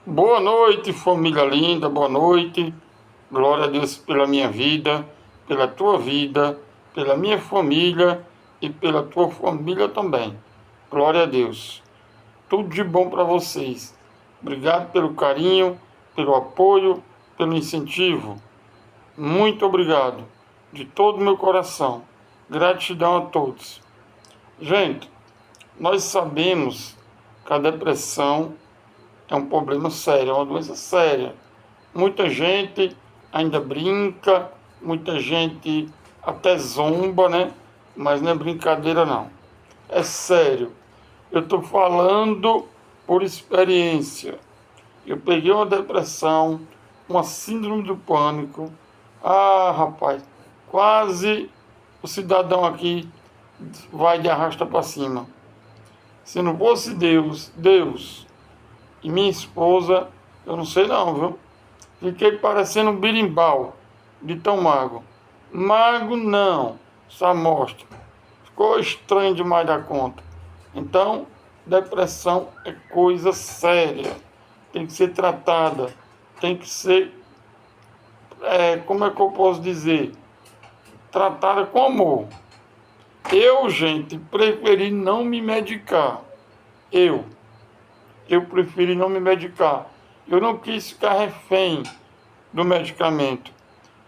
Boa noite, família linda, boa noite. Glória a Deus pela minha vida, pela tua vida, pela minha família e pela tua família também. Glória a Deus. Tudo de bom para vocês. Obrigado pelo carinho, pelo apoio, pelo incentivo. Muito obrigado, de todo o meu coração. Gratidão a todos. Gente, nós sabemos que a depressão é um problema sério, é uma doença séria. Muita gente ainda brinca, muita gente até zomba, né? Mas não é brincadeira não. É sério. Eu estou falando por experiência. Eu peguei uma depressão, uma síndrome do pânico. Ah, rapaz, quase o cidadão aqui vai de arrasta para cima. Se não fosse Deus e minha esposa, eu não sei não, viu? Fiquei parecendo um birimbau de tão mago. Mago não, só mostra. Ficou estranho demais da conta. Então, depressão é coisa séria. Tem que ser tratada. Tem que ser, como é que eu posso dizer? Tratada com amor. Eu, gente, preferi não me medicar. Eu. Eu preferi não me medicar. Eu não quis ficar refém do medicamento.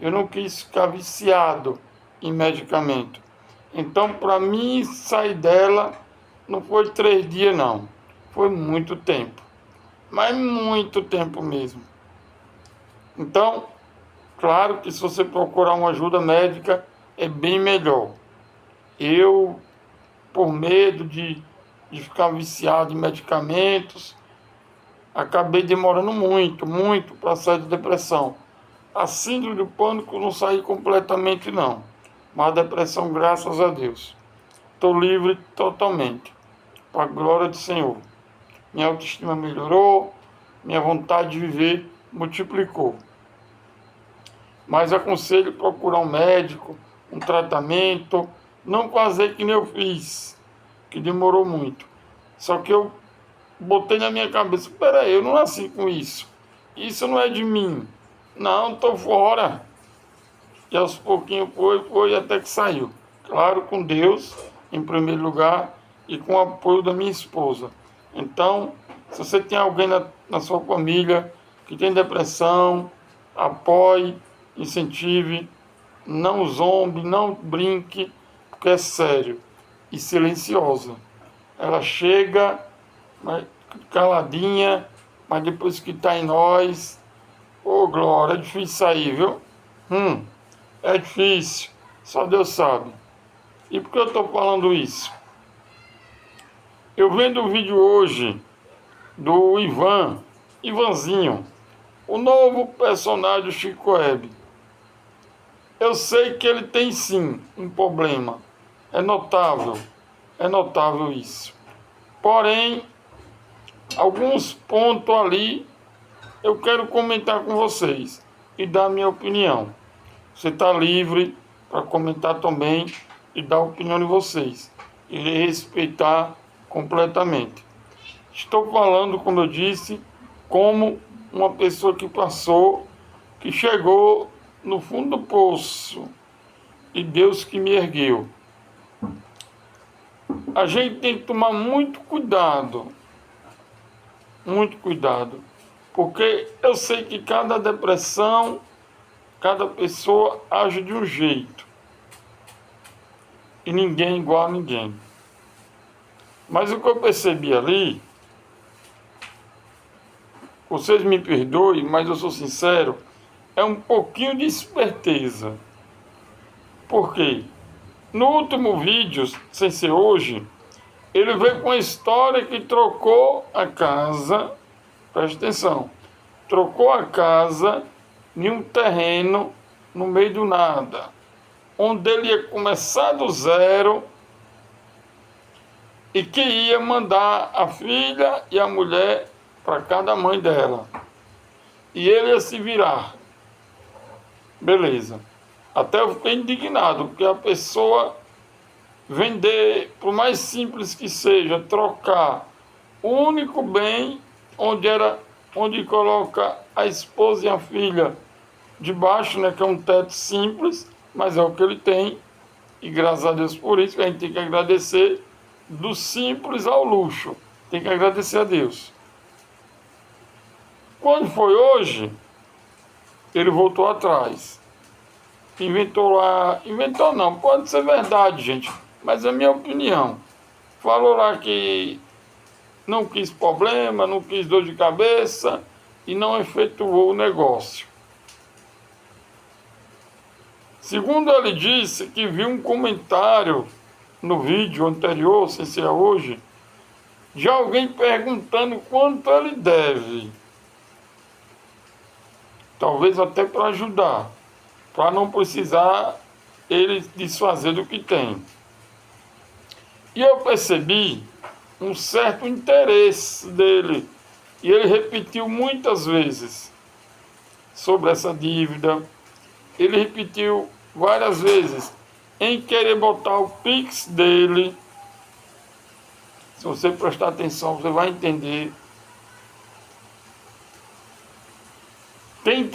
Eu não quis ficar viciado em medicamento. Então, para mim sair dela, não foi 3 dias, não. Foi muito tempo. Mas muito tempo mesmo. Então, claro que se você procurar uma ajuda médica, é bem melhor. Eu, por medo de ficar viciado em medicamentos, acabei demorando muito para sair da depressão. A síndrome do pânico não saí completamente não, mas a depressão, graças a Deus, estou livre totalmente, para a glória do Senhor. Minha autoestima melhorou, minha vontade de viver multiplicou. Mas aconselho procurar um médico, um tratamento, não fazer que nem eu fiz, que demorou muito. Só que eu botei na minha cabeça, peraí, eu não nasci com isso não é de mim, não, estou fora. E aos pouquinhos foi até que saiu. Claro, com Deus em primeiro lugar e com o apoio da minha esposa. Então, se você tem alguém na sua família que tem depressão, apoie, incentive, não zombe, não brinque, porque é sério e silenciosa. Ela chega caladinha, mas depois que está em nós, ô glória, é difícil sair, viu? É difícil, só Deus sabe. E por que eu estou falando isso? Eu vendo o vídeo hoje do Ivanzinho, o novo personagem do Chico Web. Eu sei que ele tem sim um problema, é notável isso. Porém, alguns pontos ali eu quero comentar com vocês e dar a minha opinião. Você está livre para comentar também e dar a opinião de vocês. Irei respeitar completamente. Estou falando, como eu disse, como uma pessoa que passou, que chegou no fundo do poço e Deus que me ergueu. A gente tem que tomar muito cuidado, porque eu sei que cada depressão, cada pessoa age de um jeito. E ninguém é igual a ninguém. Mas o que eu percebi ali, vocês me perdoem, mas eu sou sincero, é um pouquinho de esperteza. Por quê? No último vídeo, sem ser hoje, ele veio com a história que trocou a casa, preste atenção, trocou a casa em um terreno no meio do nada, onde ele ia começar do zero e que ia mandar a filha e a mulher para cada mãe dela. E ele ia se virar. Beleza. Até eu fiquei indignado, porque a pessoa vender, por mais simples que seja, trocar o único bem onde era onde coloca a esposa e a filha debaixo, né, que é um teto simples, mas é o que ele tem, e graças a Deus por isso, que a gente tem que agradecer do simples ao luxo, tem que agradecer a Deus. Quando foi hoje, ele voltou atrás, inventou lá, inventou não, pode ser verdade, gente, mas é a minha opinião. Falou lá que não quis problema, não quis dor de cabeça e não efetuou o negócio. Segundo ele disse que viu um comentário no vídeo anterior, sem ser hoje, de alguém perguntando quanto ele deve. Talvez até para ajudar, para não precisar ele desfazer do que tem. E eu percebi um certo interesse dele, e ele repetiu muitas vezes sobre essa dívida. Ele repetiu várias vezes em querer botar o Pix dele. Se você prestar atenção, você vai entender. Tem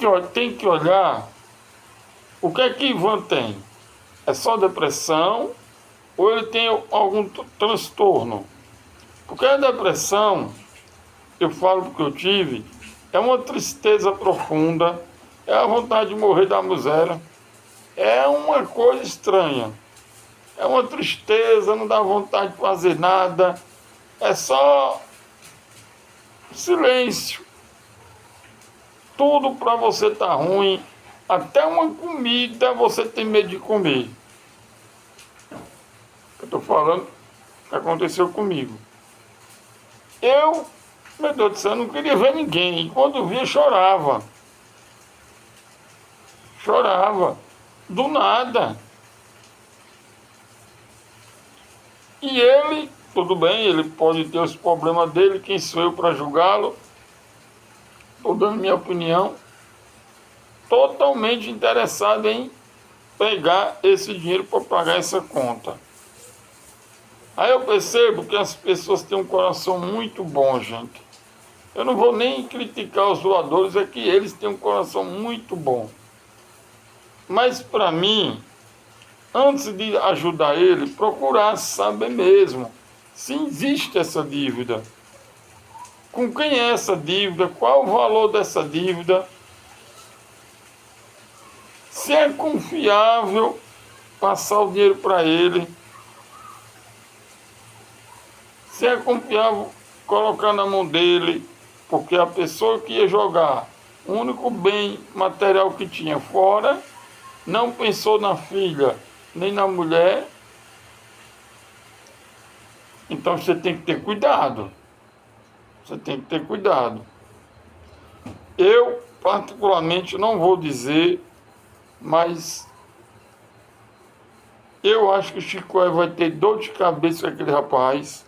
que olhar o que é que Ivan tem. É só depressão ou ele tem algum transtorno? Porque a depressão, eu falo porque eu tive, é uma tristeza profunda, é a vontade de morrer da miséria, é uma coisa estranha, é uma tristeza, não dá vontade de fazer nada, é só silêncio. Tudo para você tá ruim, até uma comida você tem medo de comer. Eu estou falando que aconteceu comigo. Meu Deus do céu, não queria ver ninguém. Quando via, chorava. Chorava. Do nada. E ele, tudo bem, ele pode ter os problemas dele, quem sou eu para julgá-lo? Estou dando minha opinião. Totalmente interessado em pegar esse dinheiro para pagar essa conta. Aí eu percebo que as pessoas têm um coração muito bom, gente. Eu não vou nem criticar os doadores, é que eles têm um coração muito bom. Mas para mim, antes de ajudar ele, procurar saber mesmo se existe essa dívida. Com quem é essa dívida? Qual o valor dessa dívida? Se é confiável passar o dinheiro para ele. Se é confiável colocar na mão dele, porque a pessoa que ia jogar o único bem material que tinha fora, não pensou na filha nem na mulher. Então você tem que ter cuidado. Você tem que ter cuidado. Eu, particularmente, não vou dizer, mas eu acho que o Chico vai ter dor de cabeça com aquele rapaz.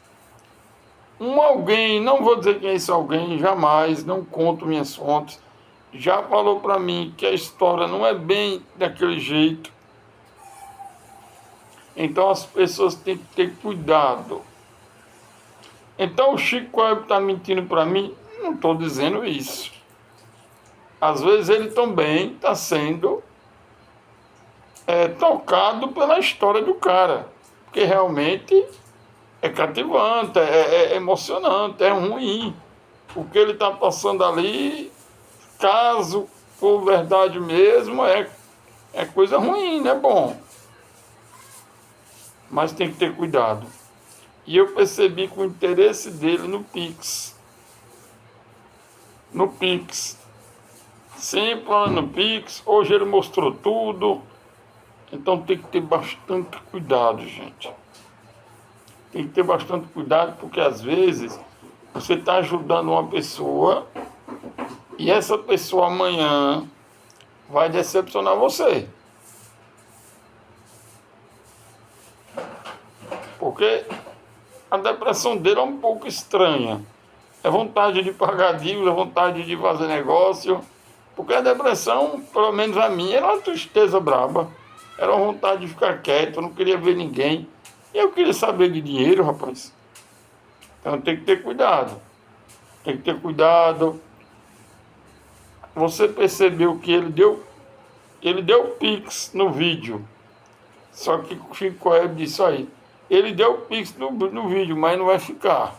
Alguém, não vou dizer quem é esse alguém, jamais, não conto minhas fontes, já falou para mim que a história não é bem daquele jeito. Então as pessoas têm que ter cuidado. Então o Chico está mentindo para mim? Não estou dizendo isso. Às vezes ele também está sendo tocado pela história do cara, porque realmente é cativante, é emocionante, é ruim. O que ele está passando ali, caso for verdade mesmo, é coisa ruim, não é bom. Mas tem que ter cuidado. E eu percebi que o interesse dele no Pix. No Pix. Sempre lá no Pix. Hoje ele mostrou tudo. Então tem que ter bastante cuidado, gente. Tem que ter bastante cuidado, porque às vezes você está ajudando uma pessoa e essa pessoa amanhã vai decepcionar você. Porque a depressão dele é um pouco estranha. É vontade de pagar dívida, vontade de fazer negócio. Porque a depressão, pelo menos a minha, era uma tristeza braba. Era uma vontade de ficar quieto, eu não queria ver ninguém. E eu queria saber de dinheiro, rapaz. Então tem que ter cuidado. Tem que ter cuidado. você percebeu que ele deu Pix no vídeo. Só que o Chico Web disse aí, ele deu Pix no vídeo, mas não vai ficar.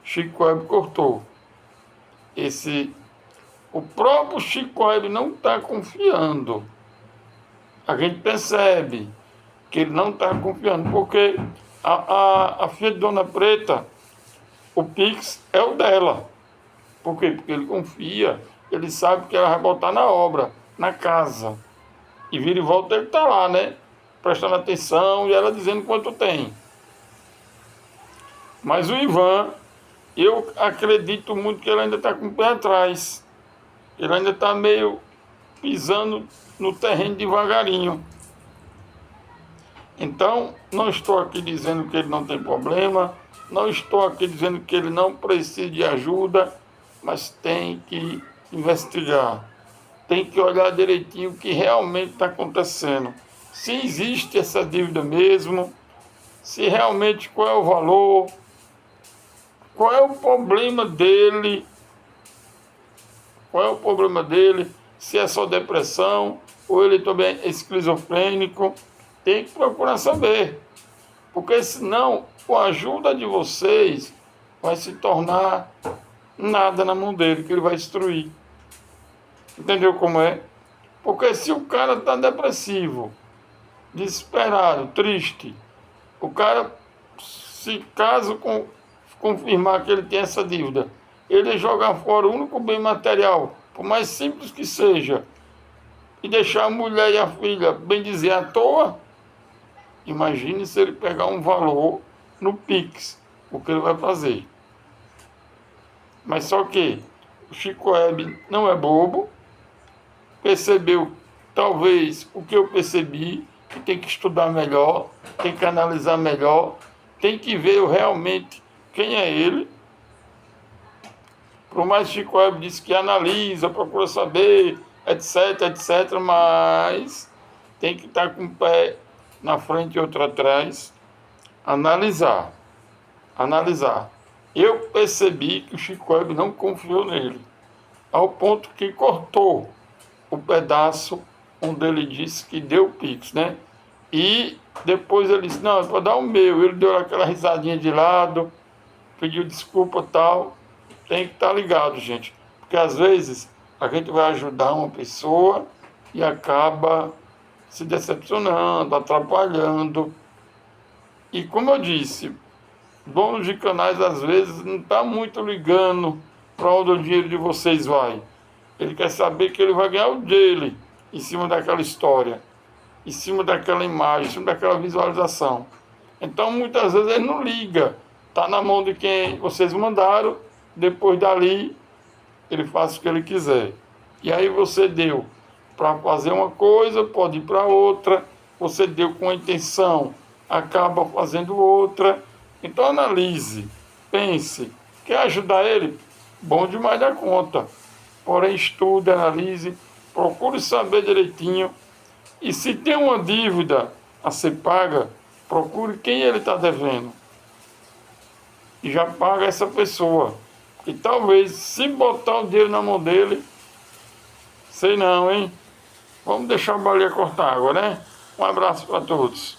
Chico Web cortou. O próprio Chico Web não está confiando. A gente percebe que ele não está confiando, porque a filha de Dona Preta, o Pix é o dela. Por quê? Porque ele confia, ele sabe que ela vai botar na obra, na casa. E vira e volta ele está lá, né? Prestando atenção e ela dizendo quanto tem. Mas o Ivan, eu acredito muito que ele ainda está com o pé atrás. Ele ainda está meio pisando no terreno devagarinho. Então, não estou aqui dizendo que ele não tem problema, não estou aqui dizendo que ele não precisa de ajuda, mas tem que investigar, tem que olhar direitinho o que realmente está acontecendo. Se existe essa dívida mesmo, se realmente qual é o valor, qual é o problema dele, se é só depressão ou ele também é esquizofrênico. Tem que procurar saber, porque senão a ajuda de vocês vai se tornar nada na mão dele, que ele vai destruir. Entendeu como é? Porque se o cara está depressivo, desesperado, triste, o cara, se caso confirmar que ele tem essa dívida, ele jogar fora o único bem material, por mais simples que seja, e deixar a mulher e a filha, bem dizer, à toa. Imagine se ele pegar um valor no Pix, o que ele vai fazer. Mas só que o Chico Web não é bobo, percebeu talvez o que eu percebi, que tem que estudar melhor, tem que analisar melhor, tem que ver realmente quem é ele. Por mais que Chico Web disse que analisa, procura saber, etc, etc, mas tem que estar com o pé na frente e outro atrás, analisar. Eu percebi que o Chico Web não confiou nele, ao ponto que cortou o pedaço onde ele disse que deu Pix, né? E depois ele disse, não, vou dar o meu. Ele deu aquela risadinha de lado, pediu desculpa e tal. Tem que estar ligado, gente, porque às vezes a gente vai ajudar uma pessoa e acaba se decepcionando, atrapalhando. E como eu disse, donos de canais às vezes não está muito ligando para onde o dinheiro de vocês vai. Ele quer saber que ele vai ganhar o dele em cima daquela história, em cima daquela imagem, em cima daquela visualização. Então muitas vezes ele não liga. Está na mão de quem vocês mandaram, depois dali ele faz o que ele quiser. E aí você deu para fazer uma coisa, pode ir para outra, você deu com a intenção, acaba fazendo outra. Então analise, pense, quer ajudar ele? Bom demais da conta. Porém estude, analise, procure saber direitinho. E se tem uma dívida a ser paga, procure quem ele está devendo. E já paga essa pessoa. E talvez, se botar o dinheiro na mão dele, sei não, hein? Vamos deixar a baleia cortar água, né? Um abraço para todos.